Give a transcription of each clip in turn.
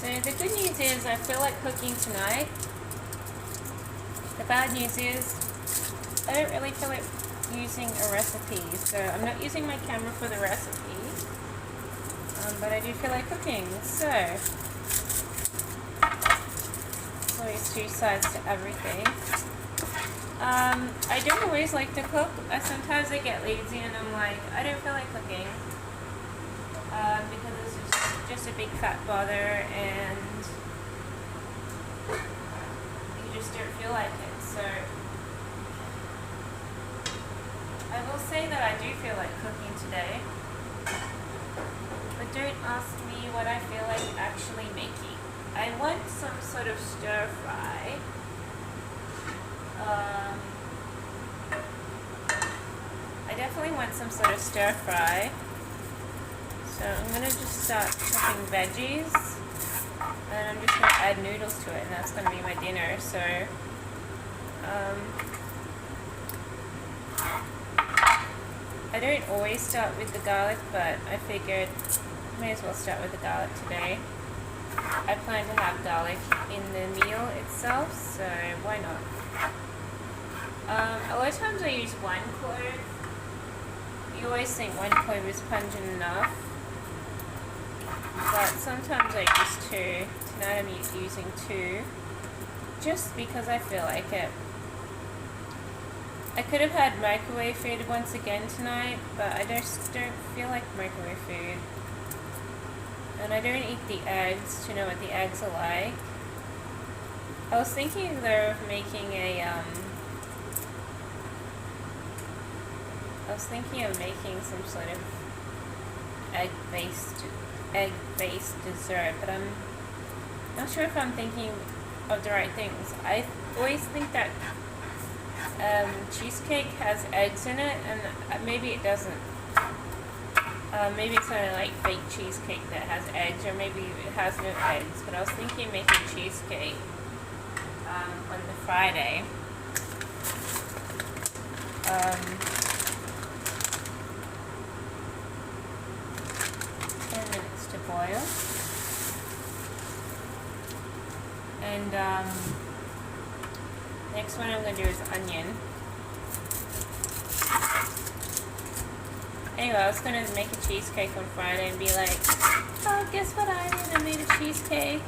So the good news is I feel like cooking tonight. The bad news is I don't really feel like using a recipe, so I'm not using my camera for the recipe, but I do feel like cooking. So always two sides to everything. I don't always like to cook. Sometimes I get lazy and I'm like, I don't feel like cooking because it's just a big fat bother and you just don't feel like it. So I will say that I do feel like cooking today, but don't ask me what I feel like actually making. I want some sort of stir fry. I definitely want some sort of stir fry. So I'm going to just start chopping veggies, and I'm just going to add noodles to it, and that's going to be my dinner. So I don't always start with the garlic, but I figured I may as well start with the garlic today. I plan to have garlic in the meal itself, so why not? A lot of times I use one clove. You always think one clove is pungent enough, but sometimes I use two. Tonight I'm using two, just because I feel like it. I could have had microwave food once again tonight, but I just don't feel like microwave food. And I don't eat the eggs to know what the eggs are like. I was thinking though of making some sort of egg-based dessert, but I'm not sure if I'm thinking of the right things. I always think that cheesecake has eggs in it, and maybe it doesn't. Maybe it's only like baked cheesecake that has eggs, or maybe it has no eggs. But I was thinking of making cheesecake on the Friday. 10 minutes to boil. And next one I'm going to do is onion. Anyway, I was going to make a cheesecake on Friday and be like, oh, guess what I did? I made a cheesecake.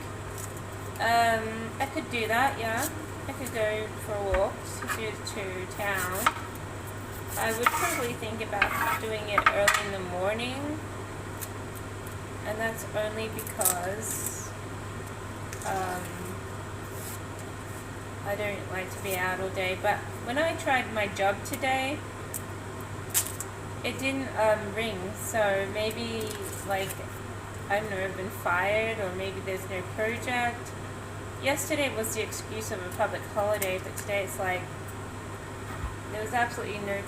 I could do that, yeah. I could go for a walk to town. I would probably think about doing it early in the morning. And that's only because I don't like to be out all day. But when I tried my job today, it didn't ring, so maybe, like, I don't know, I've been fired, or maybe there's no project. Yesterday was the excuse of a public holiday, but today it's like, there was absolutely no